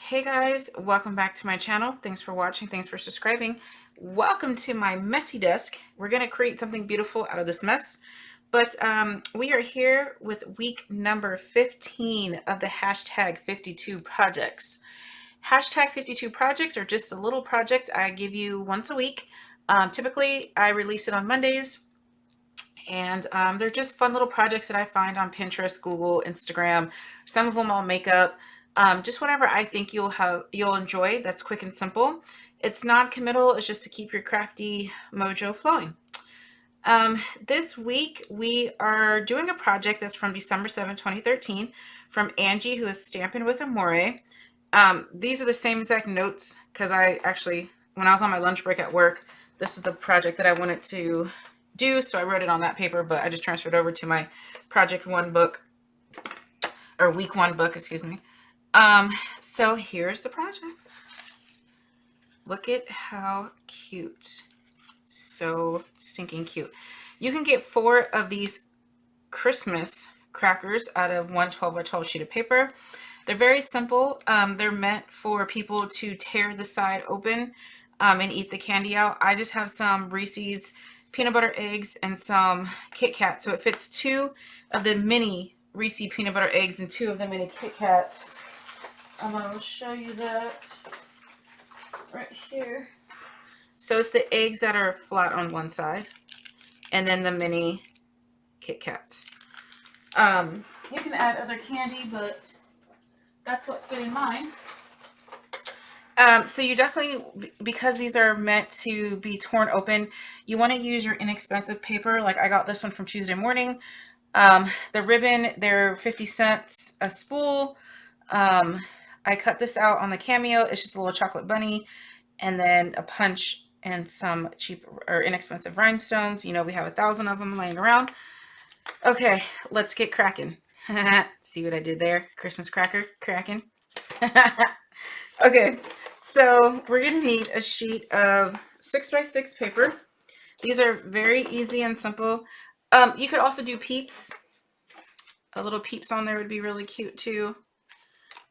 Hey guys, welcome back to my channel. Thanks for watching. Thanks for subscribing. Welcome to my messy desk. We're going to create something beautiful out of this mess. But we are here with week number 15 of the hashtag 52 projects. Hashtag 52 projects are just a little project I give you once a week. Typically, I release it on Mondays. And they're just fun little projects that I find on Pinterest, Google, Instagram. Some of them I'll make up. Just whatever I think you'll enjoy. That's quick and simple. It's non-committal. It's just to keep your crafty mojo flowing. This week we are doing a project that's from December 7, 2013 from Angie, who is Stampin' with Amore. These are the same exact notes because when I was on my lunch break at work, this is the project that I wanted to do, so I wrote it on that paper, but I just transferred over to my project one book, or week one book, excuse me. So here's the project. Look at how cute. So stinking cute. You can get 4 of these Christmas crackers out of one 12 by 12 sheet of paper. They're very simple. They're meant for people to tear the side open and eat the candy out. I just have some Reese's peanut butter eggs and some Kit Kats. So it fits 2 of the mini Reese's peanut butter eggs and 2 of the mini Kit Kats. I will show you that right here. So it's the eggs that are flat on one side and then the mini Kit Kats. You can add other candy, but that's what fit in mine. So you definitely, because these are meant to be torn open, you want to use your inexpensive paper. Like I got this one from Tuesday Morning. The ribbon, they're 50 cents a spool. I cut this out on the Cameo. It's just a little chocolate bunny and then a punch and some cheap or inexpensive rhinestones. You know, we have 1,000 of them laying around. Okay, let's get cracking. See what I did there? Christmas cracker cracking. Okay, so we're going to need a sheet of 6x6 paper. These are very easy and simple. You could also do peeps. A little peeps on there would be really cute too.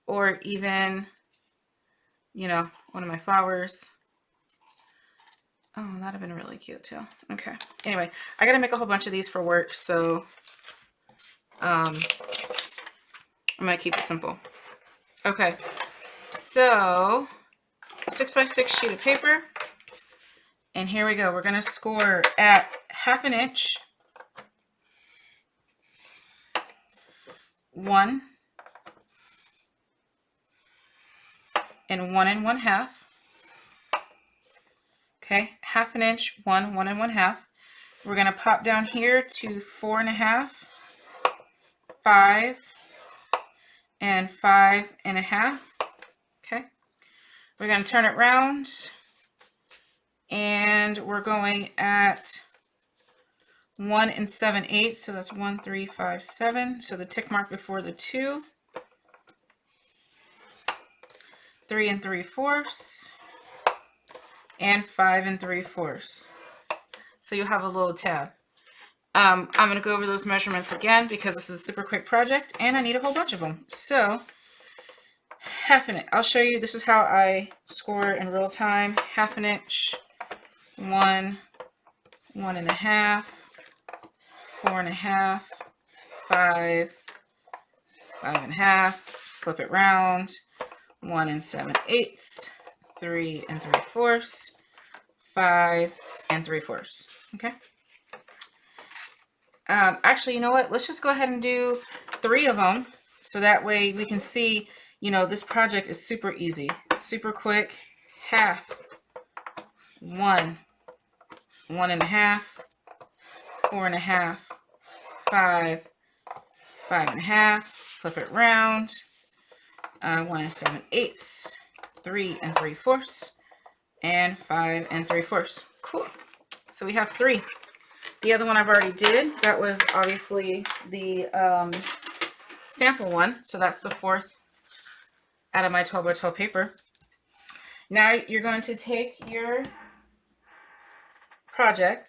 Or even, you know, one of my flowers. Oh, that'd have been really cute too. Okay. Anyway, I got to make a whole bunch of these for work, so I'm going to keep it simple. Okay. So 6x6 sheet of paper. And here we go. We're going to score at 1/2 inch, 1 and 1 1/2. Okay, 1/2 inch, 1 1 1/2. We're going to pop down here to 4 1/2, 5 and 5 1/2. Okay, we're going to turn it around and we're going at 1 7/8. So that's 1 3 5 7. So the tick mark before the 2. 3 3/4 and 5 3/4. So you'll have a little tab. I'm going to go over those measurements again because this is a super quick project and I need a whole bunch of them. So 1/2 inch. I'll show you. This is how I score in real time. 1/2 inch, 1 1 1/2, 4 1/2, 5 5 1/2. Flip it round. 1 7/8, 3 3/4, 5 3/4. Okay. Actually, you know what? Let's just go ahead and do 3 of them, so that way we can see. You know, this project is super easy, super quick. 1/2, 1 1 1/2, 4 1/2, 5 5 1/2. Flip it round. 1 7/8, 3 3/4, and 5 3/4. Cool. So we have 3. The other one I've already did. That was obviously the sample one. So that's the 4th out of my 12 by 12 paper. Now you're going to take your project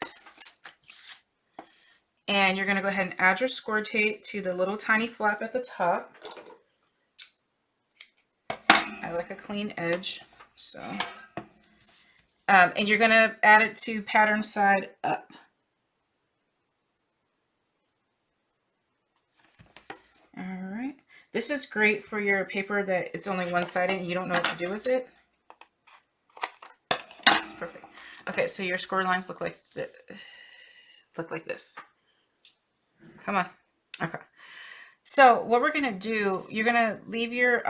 and you're going to go ahead and add your score tape to the little tiny flap at the top. I I like a clean edge. So, and you're going to add it to pattern side up. All right. This is great for your paper that it's only one-sided and you don't know what to do with it. It's perfect. Okay, so your score lines look like this. Come on. Okay. So what we're gonna do, you're gonna leave your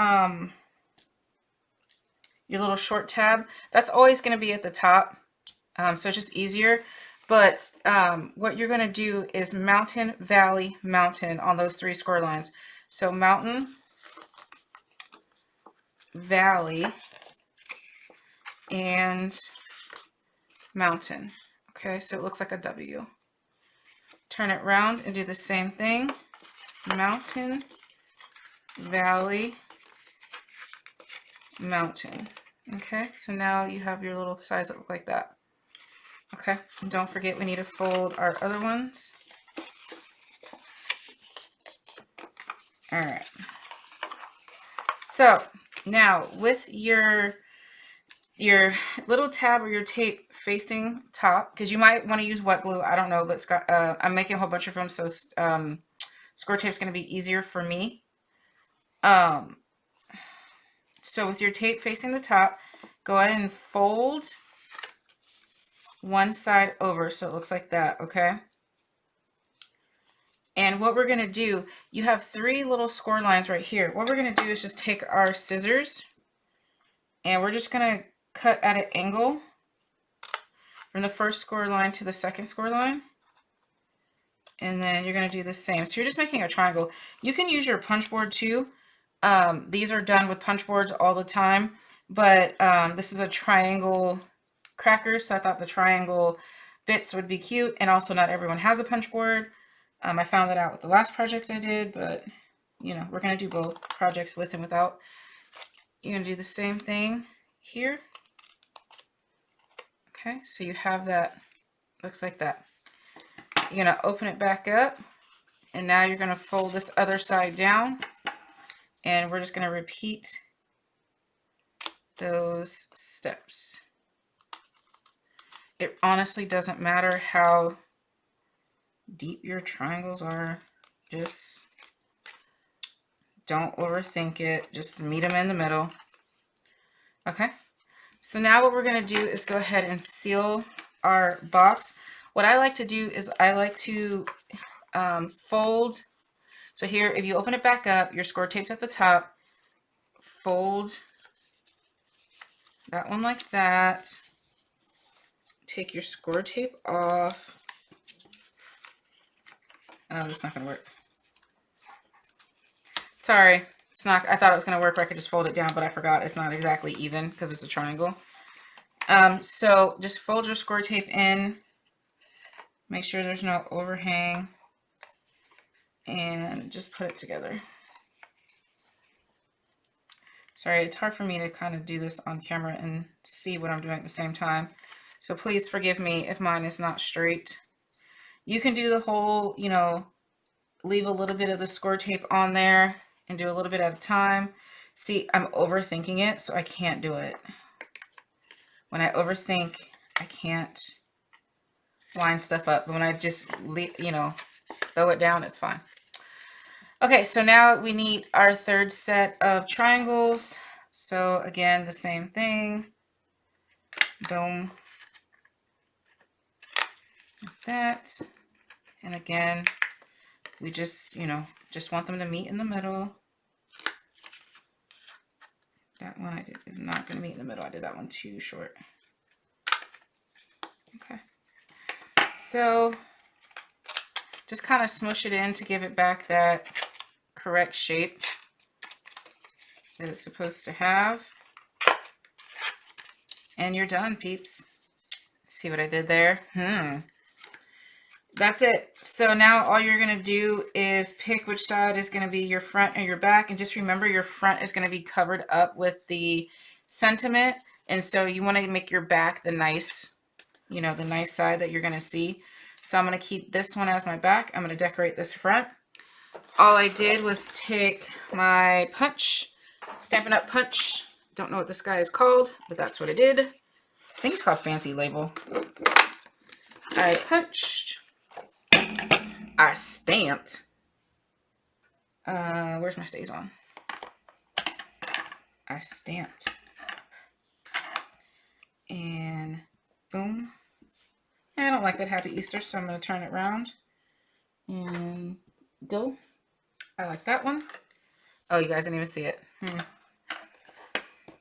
little short tab. That's always gonna be at the top, so it's just easier. But what you're gonna do is mountain, valley, mountain on those 3 score lines. So mountain, valley, and mountain. Okay, so it looks like a W. Turn it around and do the same thing. Mountain, valley, mountain. Okay, so now you have your little sides that look like that. Okay, and don't forget we need to fold our other ones. All right. So now with your little tab or your tape facing top, because you might want to use wet glue, I don't know, but Scott, I'm making a whole bunch of them, so score tape is going to be easier for me. So with your tape facing the top, go ahead and fold one side over so it looks like that, okay? And what we're going to do, you have 3 little score lines right here. What we're going to do is just take our scissors and we're just going to cut at an angle from the first score line to the second score line. And then you're going to do the same. So you're just making a triangle. You can use your punch board too. These are done with punch boards all the time, but this is a triangle cracker, so I thought the triangle bits would be cute, and also not everyone has a punch board. I found that out with the last project I did, but you know, we're going to do both projects with and without. You're going to do the same thing here. Okay, so you have that, looks like that. You're going to open it back up, and now you're going to fold this other side down, and we're just going to repeat those steps. It honestly doesn't matter how deep your triangles are. Just don't overthink it. Just meet them in the middle. Okay. So now what we're going to do is go ahead and seal our box. What I like to do is I like to fold. So here, if you open it back up, your score tape's at the top. Fold that one like that. Take your score tape off. Oh, that's not going to work. Sorry, it's not. I thought it was going to work where I could just fold it down, but I forgot it's not exactly even because it's a triangle. So just fold your score tape in. Make sure there's no overhang. And just put it together. Sorry, it's hard for me to kind of do this on camera and see what I'm doing at the same time. So please forgive me if mine is not straight. You can do the whole, you know, leave a little bit of the score tape on there and do a little bit at a time. See, I'm overthinking it, so I can't do it. When I overthink, I can't line stuff up. But when I just, you know, throw it down, it's fine. Okay, so now we need our third set of triangles. So again, the same thing. Boom. Like that. And again, we just, you know, just want them to meet in the middle. That one I did is not going to meet in the middle. I did that one too short. Okay. So just kind of smush it in to give it back that correct shape that it's supposed to have. And you're done, peeps. See what I did there? That's it. So now all you're going to do is pick which side is going to be your front and your back. And just remember your front is going to be covered up with the sentiment. And so you want to make your back the nice, you know, the nice side that you're going to see. So I'm going to keep this one as my back. I'm going to decorate this front. All I did was take my punch, Stampin' Up! Punch, Don't know what this guy is called, but that's what I did. I think it's called Fancy Label. I punched. I stamped. Where's my stays on? I stamped. And boom. I don't like that Happy Easter, so I'm going to turn it around. And go. I like that one. Oh, you guys didn't even see it.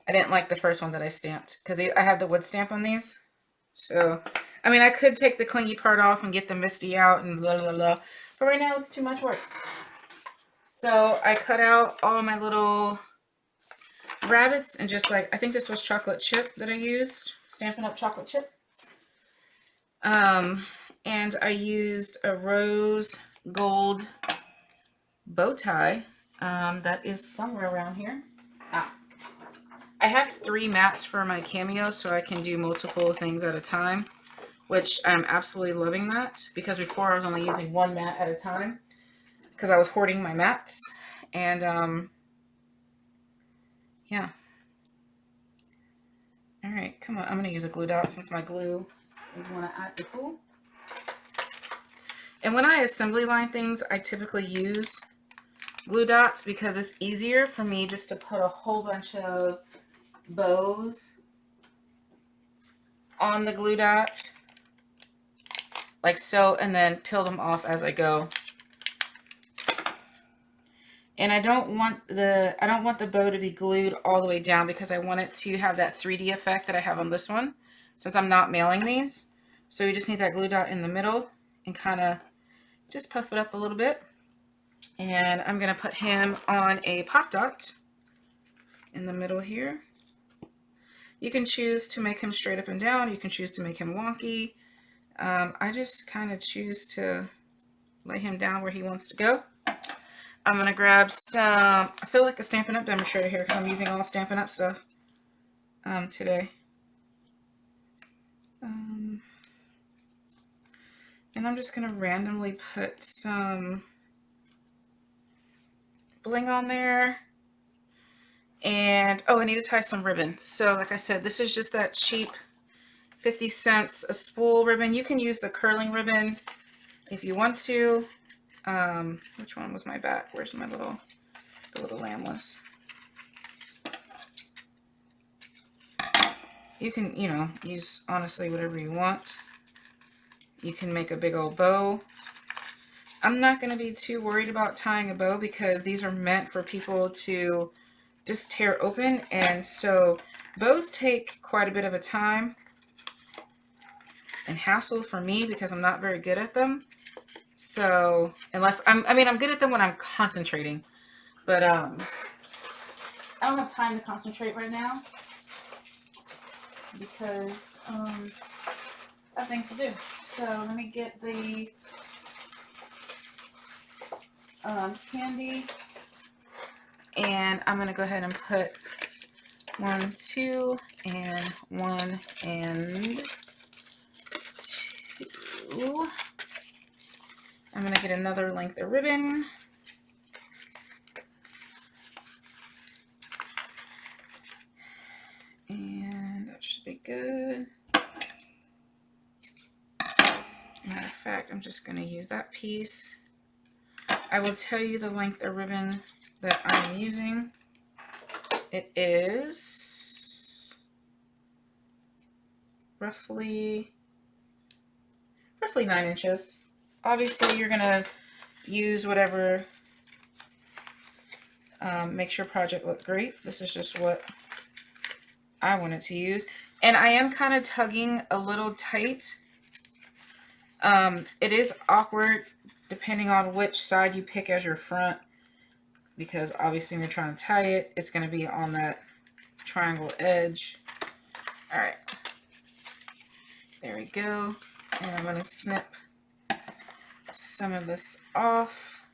I didn't like the first one that I stamped because I have the wood stamp on these. So, I mean, I could take the clingy part off and get the misty out and blah, blah, blah. But right now, it's too much work. So, I cut out all my little rabbits and just like, I think this was chocolate chip that I used. Stampin' Up! Chocolate chip. And I used a rose gold bow tie that is somewhere around here. I have 3 mats for my cameo, so I can do multiple things at a time, which I'm absolutely loving that, because before I was only using 1 mat at a time because I was hoarding my mats. And yeah. All right, come on. I'm going to use a glue dot since my glue is going to act a fool. And when I assembly line things, I typically use glue dots because it's easier for me just to put a whole bunch of bows on the glue dot like so, and then peel them off as I go. And I don't want the bow to be glued all the way down because I want it to have that 3D effect that I have on this one, since I'm not mailing these. So we just need that glue dot in the middle and kind of just puff it up a little bit. And I'm gonna put him on a pop dot in the middle here. You can choose to make him straight up and down. You can choose to make him wonky. I just kind of choose to lay him down where he wants to go. I'm going to grab some, I feel like a Stampin' Up! Demonstrator here because I'm using all Stampin' Up! Stuff today. And I'm just going to randomly put some bling on there. And, oh, I need to tie some ribbon. So, like I said, this is just that cheap 50 cents a spool ribbon. You can use the curling ribbon if you want to. Which one was my back? Where's my the little lambless? You can, you know, use honestly whatever you want. You can make a big old bow. I'm not going to be too worried about tying a bow because these are meant for people to just tear open, and so bows take quite a bit of a time and hassle for me because I'm not very good at them. So unless I'm good at them when I'm concentrating, but I don't have time to concentrate right now because I have things to do. So let me get the candy, and I'm gonna go ahead and put 1, 2, and 1 and 2. I'm going to get another length of ribbon. And that should be good. Matter of fact, I'm just going to use that piece. I will tell you the length of ribbon that I'm using. It is roughly 9 inches. Obviously, you're going to use whatever makes your project look great. This is just what I wanted to use. And I am kind of tugging a little tight. It is awkward depending on which side you pick as your front, because obviously when you're trying to tie it, it's going to be on that triangle edge. All right. There we go. And I'm going to snip some of this off.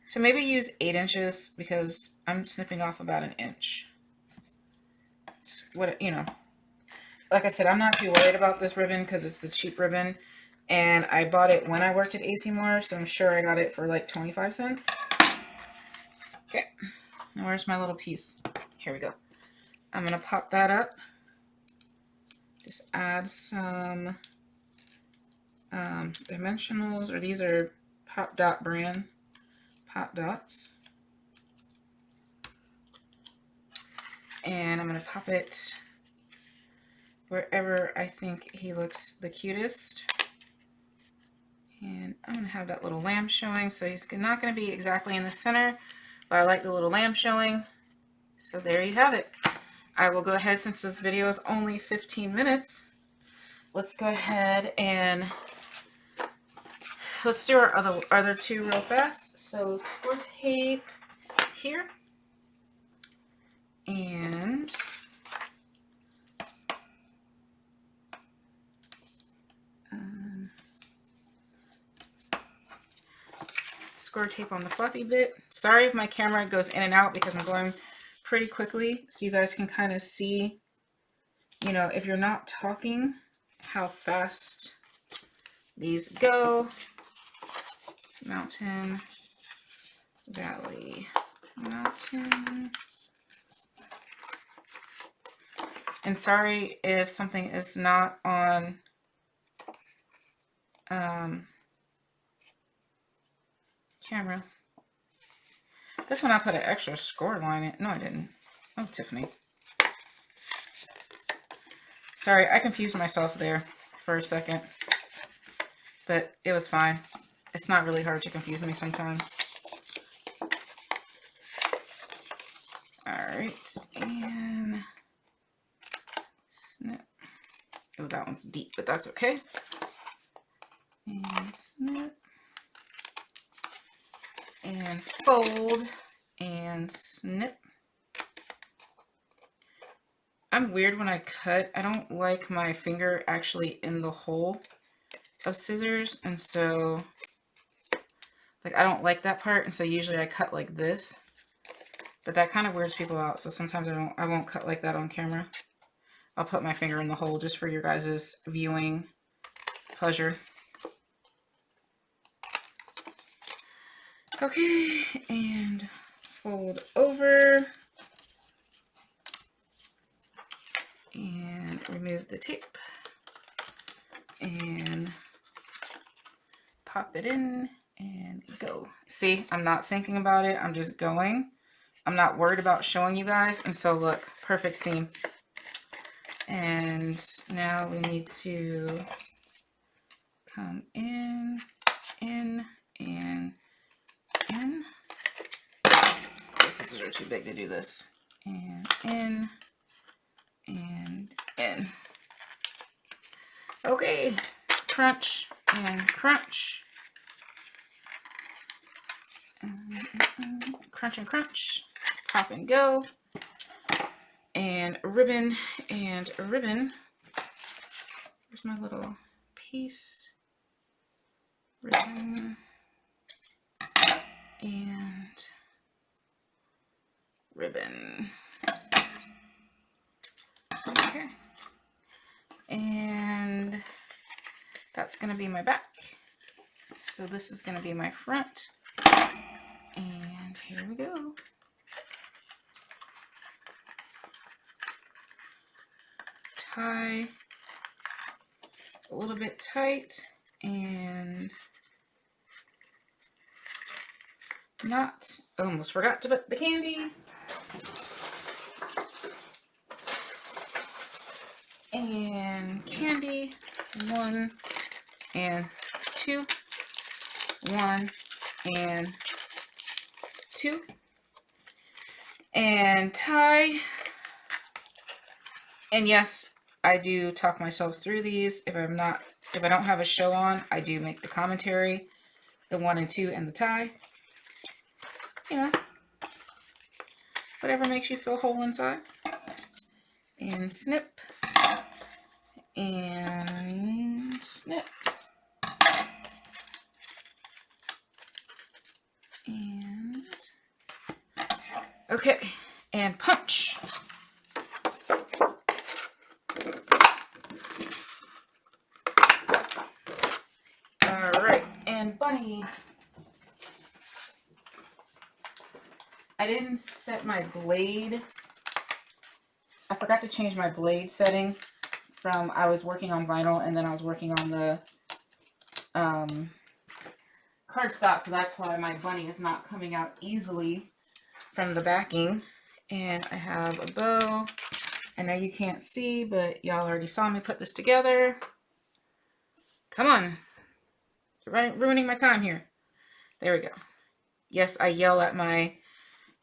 So maybe use 8 inches because I'm snipping off about 1 inch. It's what, you know, like I said, I'm not too worried about this ribbon because it's the cheap ribbon. And I bought it when I worked at AC Moore, so I'm sure I got it for like 25 cents. Okay. Now where's my little piece? Here we go. I'm going to pop that up. Just add some dimensionals, or these are Pop Dot brand Pop Dots. And I'm going to pop it wherever I think he looks the cutest. And I'm going to have that little lamb showing, so he's not going to be exactly in the center, but I like the little lamb showing. So there you have it. I will go ahead, since this video is only 15 minutes, let's go ahead and let's do our other two real fast. So score tape here, and score tape on the floppy bit. Sorry if my camera goes in and out because I'm going pretty quickly, so you guys can kind of see, you know, if you're not talking, how fast these go. Mountain, valley, mountain. And sorry if something is not on camera. This one I put an extra score line in. No, I didn't. Oh, Tiffany. Sorry, I confused myself there for a second. But it was fine. It's not really hard to confuse me sometimes. Alright, and snip. Oh, that one's deep, but that's okay. And snip. And fold. And snip. I'm weird when I cut. I don't like my finger actually in the hole of scissors, and so like I don't like that part, and so usually I cut like this. But that kind of weirds people out, so sometimes I won't cut like that on camera. I'll put my finger in the hole just for your guys' viewing pleasure. Okay, and fold over. And remove the tape. And pop it in and go. See, I'm not thinking about it. I'm just going. I'm not worried about showing you guys. And so look, perfect seam. And now we need to come in, and in. The scissors are too big to do this. And in, and in. Okay, crunch and crunch. Crunch and crunch. Pop and go. And ribbon and ribbon. Where's my little piece? Ribbon and ribbon. Okay. And that's going to be my back. So this is going to be my front. And here we go. Tie a little bit tight and not, almost forgot to put the candy. And candy, 1 and 2, 1 and 2, and tie. And yes, I do talk myself through these. If I don't have a show on, I do make the commentary, the 1 and 2 and the tie. You know, whatever makes you feel whole inside. And snip. And snip. And okay, and punch. All right, and bunny. I didn't set my blade I forgot to change my blade setting from, I was working on vinyl and then I was working on the cardstock, so that's why my bunny is not coming out easily from the backing. And I have a bow. I know you can't see, but y'all already saw me put this together. Come on. You're ruining my time here. There we go. Yes, I yell at my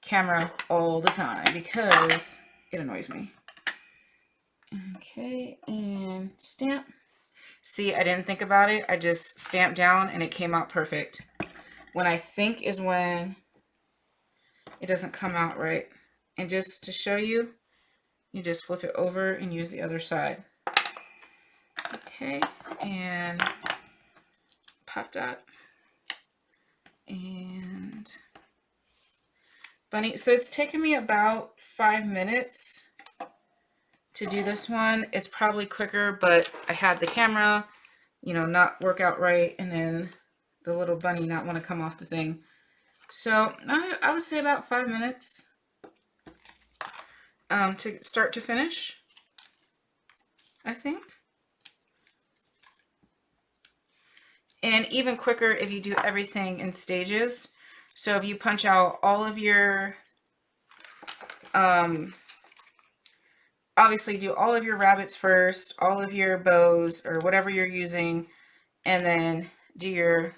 camera all the time because it annoys me. Okay, and stamp. See, I didn't think about it. I just stamped down and it came out perfect. When I think is when it doesn't come out right. And just to show you, you just flip it over and use the other side. Okay, and pop dot. And bunny. So it's taken me about 5 minutes to do this one. It's probably quicker, but I had the camera, you know, not work out right, and then the little bunny not want to come off the thing. So I would say about 5 minutes to start to finish, I think. And even quicker if you do everything in stages. So if you punch out all of your, obviously do all of your rabbits first, all of your bows or whatever you're using, and then do your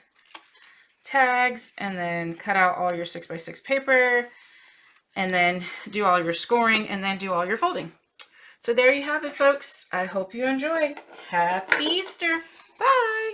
tags, and then cut out all your 6x6 paper, and then do all your scoring, and then do all your folding. So there you have it, folks. I hope you enjoy. Happy Easter. Bye.